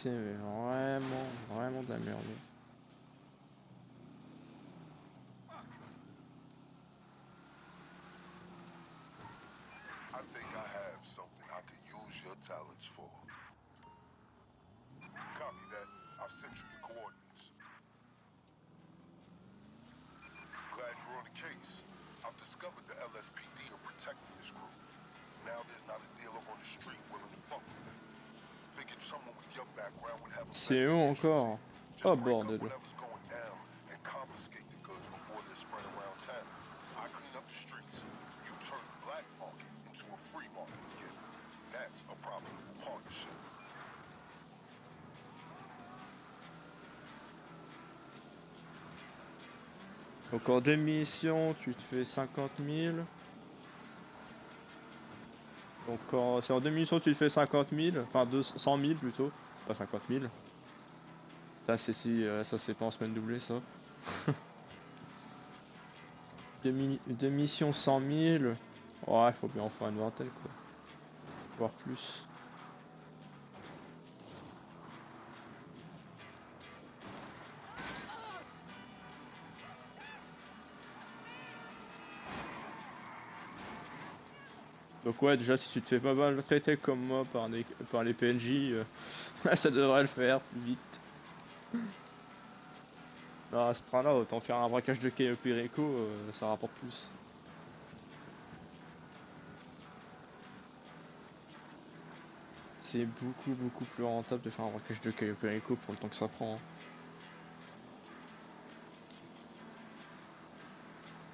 qualité, mais vraiment de la merde. I think I have something I could use your talents for. Copy that. I've sent you the coordinates. Glad you're on the case. I've discovered the LSPD are protecting this group. Now there's not a dealer on the street willing to fuck with them. Figured someone with your background would have a C'est vested où interest. encore? Just Oh break up bordel. whatever's going down and confiscate the goods before they're spread around town. I clean up the streets. You turn the black market into a free market again. That's a profitable partnership. Donc en 2 missions, tu te fais 50 000. Donc c'est en 2 missions, tu te fais 50 000. Enfin 100 000 plutôt. Pas 50 000. Ça c'est si ça c'est pas en semaine doublée ça. Deux missions 100 000. Ouais, faut bien en faire une vingtaine quoi. Voire plus. Donc ouais, déjà si tu te fais pas mal traiter comme moi par les PNJ, ça devrait le faire plus vite. Non, à ce train-là, autant faire un braquage de Cayo Perico, ça rapporte plus. C'est beaucoup plus rentable de faire un braquage de Cayo Perico pour le temps que ça prend. Hein.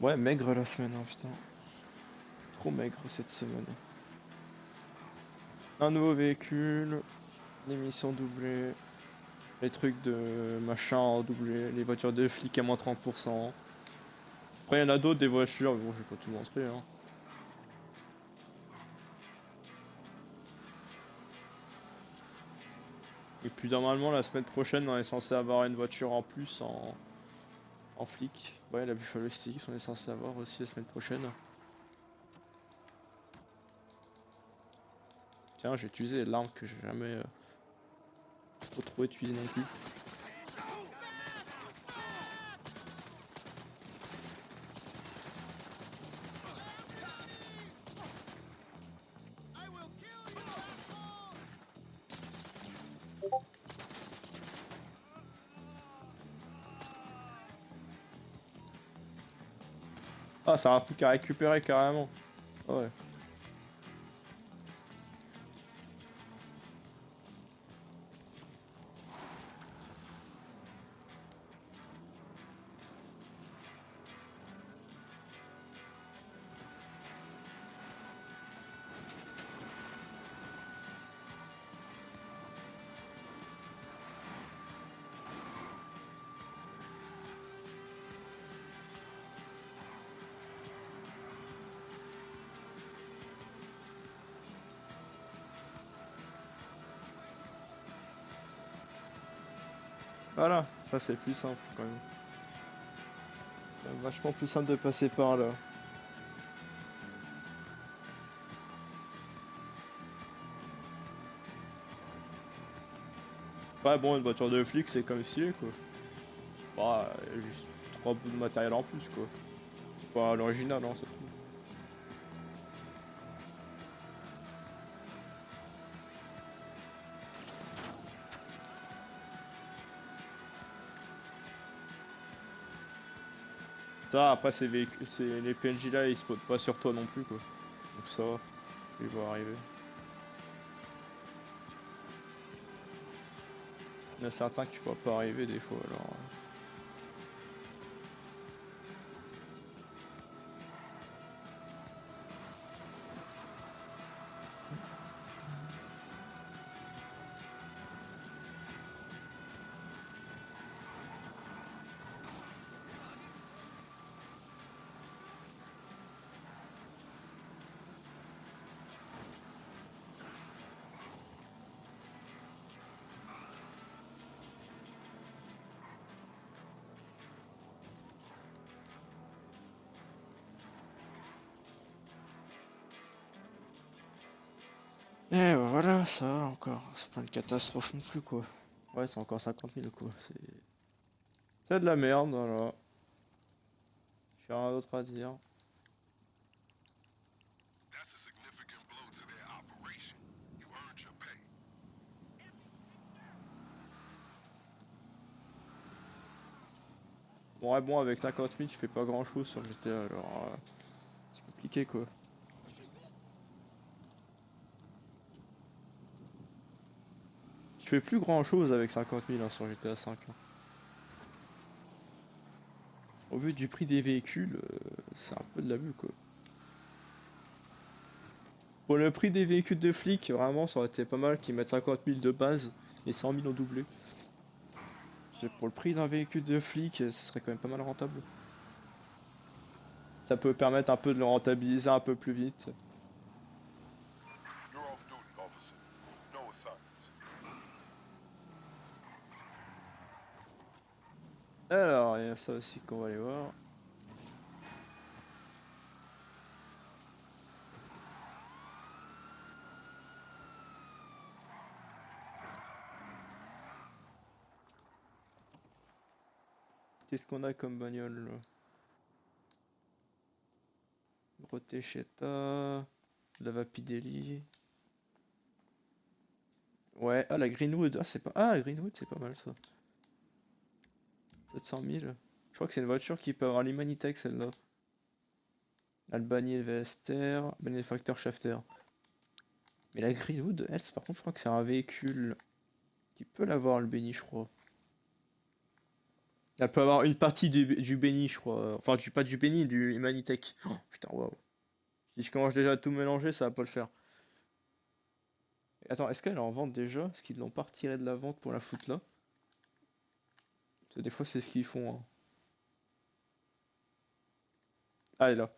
Ouais, maigre la semaine, hein, putain. Trop maigre cette semaine. Un nouveau véhicule, des missions doublées, les trucs de machin en doublé, les voitures de flics à moins 30%. Après, il y en a d'autres, des voitures, mais bon, je vais pas tout montrer. Hein. Et puis normalement, la semaine prochaine, on est censé avoir une voiture en plus en flic. Ouais, la Buffalo Sticks, on est censé avoir aussi la semaine prochaine. Tiens, j'ai utilisé l'arme que j'ai jamais trop utilisée non plus. Ah, ça a plus qu'à récupérer carrément. Ouais. Voilà, ça c'est plus simple quand même. Vachement plus simple de passer par là. Ouais, bon, une voiture de flic c'est comme si quoi. Bah, juste 3 bouts de matériel en plus quoi. Pas l'original, hein, c'est tout. Ça, après, les PNJ là, ils se spotent pas sur toi non plus quoi. Donc ça va, ils vont arriver. Il y en a certains que tu vois pas arriver des fois alors. Et voilà, ça va encore. C'est pas une catastrophe non plus, quoi. Ouais, c'est encore 50 000, quoi. C'est de la merde, voilà. J'ai rien d'autre à dire. That's a significant blow to their operation. You earned your pay. Bon, ouais, bon, avec 50 000, je fais pas grand chose sur GTA, alors. C'est compliqué, quoi. Je fais plus grand chose avec 50 000 hein, sur GTA 5. Au vu du prix des véhicules, c'est un peu de l'abus, quoi. Pour le prix des véhicules de flics, vraiment, ça aurait été pas mal qu'ils mettent 50 000 de base et 100 000 en doublé. Pour le prix d'un véhicule de flic, ce serait quand même pas mal rentable. Ça peut permettre un peu de le rentabiliser un peu plus vite. You're off duty, officer. No assignments. Alors, il y a ça aussi qu'on va aller voir. Qu'est-ce qu'on a comme bagnole là? Grotechetta, la Vapidelli. Ouais, ah la Greenwood, ah c'est pas. Ah la Greenwood c'est pas mal ça. 700 000. Je crois que c'est une voiture qui peut avoir l'Humanitech celle-là. Albany Vester, Benefactor Shafter. Mais la Greenwood, elle, par contre, je crois que c'est un véhicule qui peut l'avoir le Benny, je crois. Elle peut avoir une partie du Benny, je crois. Enfin, pas du Benny, du Humanitech. Oh, putain, waouh. Si je commence déjà à tout mélanger, ça va pas le faire. Attends, est-ce qu'elle est en vente déjà? Est-ce qu'ils l'ont pas retirée de la vente pour la foutre là? Parce que des fois, c'est ce qu'ils font. Hein. Ah, elle est là.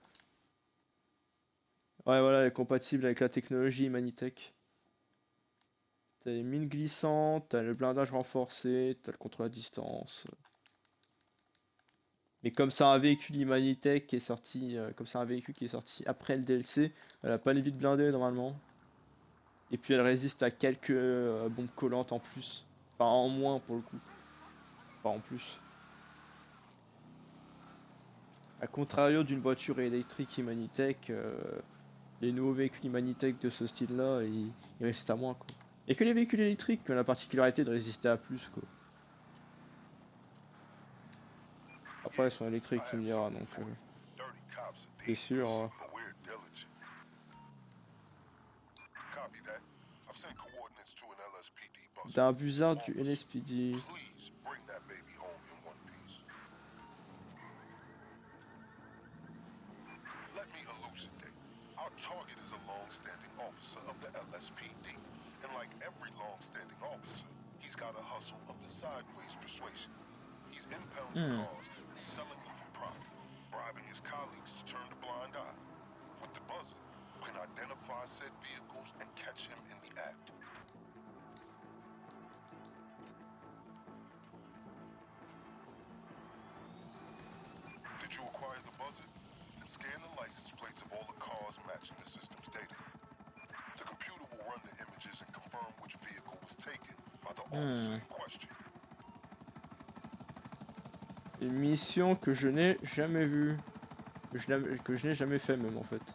Ouais, voilà, elle est compatible avec la technologie Humanitech. T'as les mines glissantes, t'as le blindage renforcé, t'as le contrôle à distance. Mais comme c'est un véhicule Humanitech qui est sorti, comme c'est un véhicule qui est sorti après le DLC, elle a pas les vides blindées normalement. Et puis elle résiste à quelques bombes collantes en plus. Enfin en moins pour le coup. Pas en plus. A contrario d'une voiture électrique Humanitech, les nouveaux véhicules Humanitech de ce style-là, ils résistent à moins quoi. Et que les véhicules électriques qui ont la particularité de résister à plus quoi. Après ils sont électriques, I tu me have diras, something donc for you. Dirty cops are c'est sûr. dangerous, but we're diligent. Copy that. I've sent coordinates to an LSPD bus. D'un buzzard du Officer, LSPD. please bring that baby home in one piece. Let me elucidate. Our target is a long-standing officer of the LSPD. And like every long-standing officer, he's got a hustle of the sideways persuasion. He's impounding cars and selling them for profit, bribing his colleagues to turn a blind eye. With the buzzer, we can identify said vehicles and catch him in the act. Did you acquire the buzzer? Then scan the license plates of all the cars matching the system's data. The computer will run the images and confirm which vehicle was taken by the officer in question. Une mission que je n'ai jamais vue. Que je n'ai jamais fait même en fait.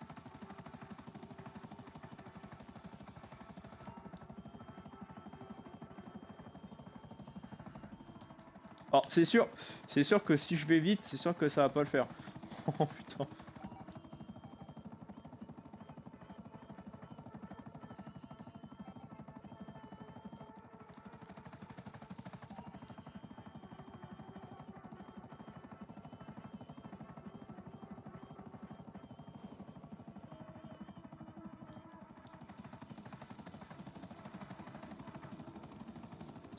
Alors c'est sûr que si je vais vite, c'est sûr que ça va pas le faire. Oh putain.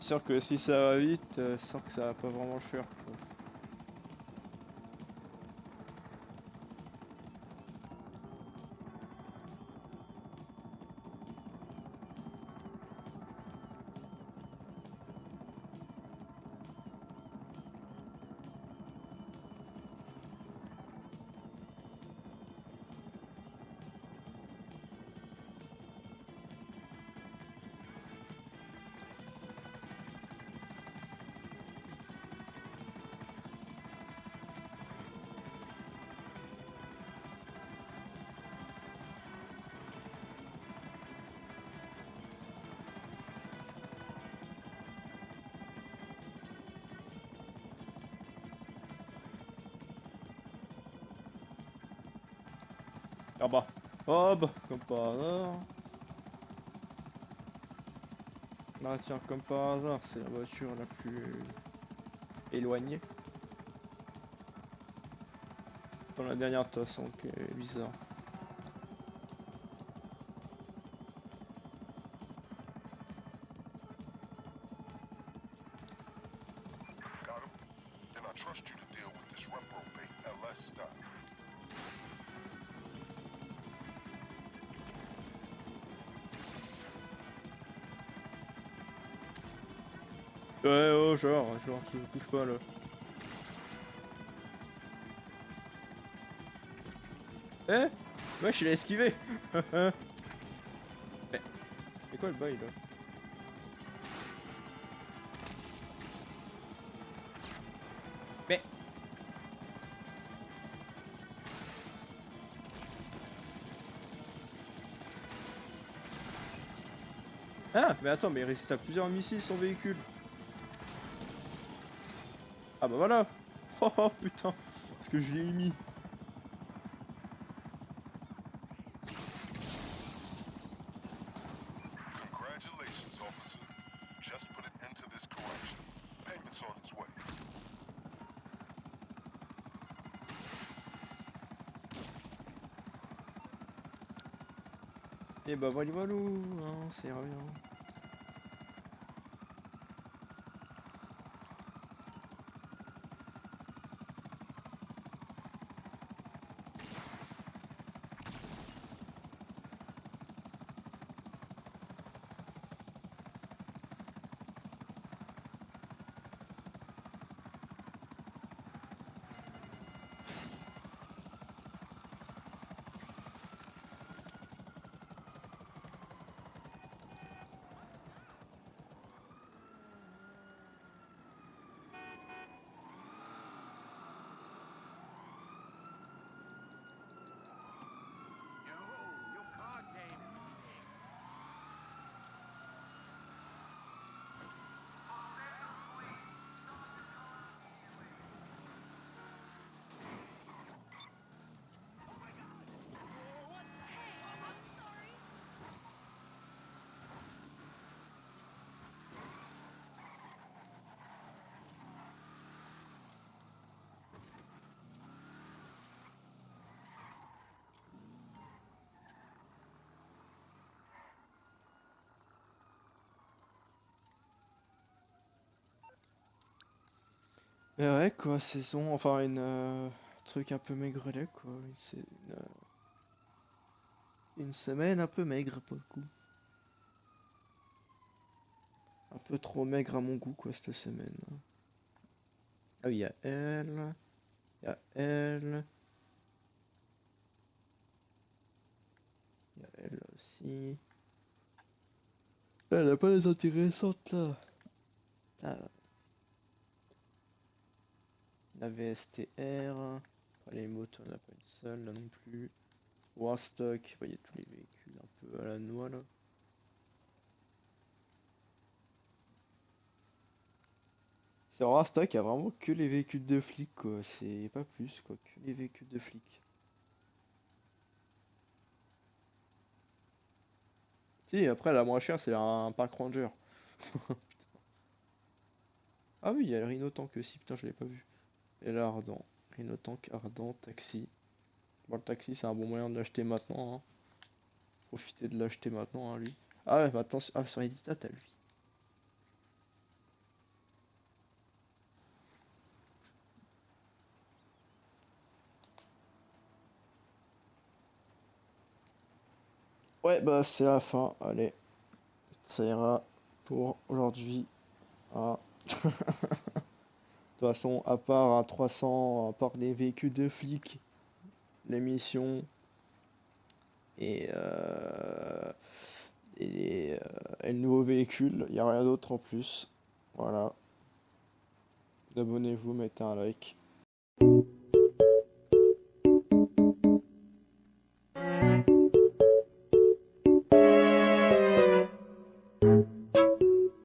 C'est sûr que si ça va vite, c'est sûr que ça va pas vraiment le faire. Quoi. Ah bah. Oh bah, comme par hasard. Ah tiens, comme par hasard, c'est la voiture la plus éloignée. Dans la dernière de toute façon, qui est bizarre. Got him? Then I trust you to deal with this reprobate LS stuff. Ouais, oh, genre, tu bouges pas là. Eh? Wesh, il a esquivé. Mais, c'est quoi le bail là? Mais. Ah, mais attends, mais il résiste à plusieurs missiles son véhicule. Ah bah voilà. Oh, oh putain, ce que je l'ai mis. Congratulations, officer. Just put an end to this corruption. Payment's on its way. Et bah voilà, voilà, hein, ça ira bien. Your card game is Mais ouais, quoi, saison, enfin truc un peu maigrelet, quoi. Une semaine un peu maigre, pour le coup. Un peu trop maigre à mon goût, quoi, cette semaine. Ah oui, il y a elle. Il y a elle. Il y a elle aussi. Elle a pas les intéressantes, là. Ah, la VSTR. Après, les motos, on n'a pas une seule, là non plus. Warstock, bah, il y a tous les véhicules un peu à la noix, là. C'est Warstock, il y a vraiment que les véhicules de flics, quoi. C'est pas plus, quoi. Que les véhicules de flics. Si, après, la moins chère, c'est un Park Ranger. Ah oui, il y a le Rhino Tank aussi, putain, je l'ai pas vu. Et là, Ardent. Rhino Tank, Ardent, Taxi. Bon, le taxi, c'est un bon moyen de l'acheter maintenant, hein. Profitez de l'acheter maintenant, hein, lui. Ah ouais, bah attention. Ah, sur Editat, t'as lui. Ouais, bah c'est la fin. Allez, ça ira pour aujourd'hui. Ah. De toute façon, à part à 300, à part les véhicules de flics, les missions et, et le nouveau véhicule, il n'y a rien d'autre en plus. Voilà. Abonnez-vous, mettez un like.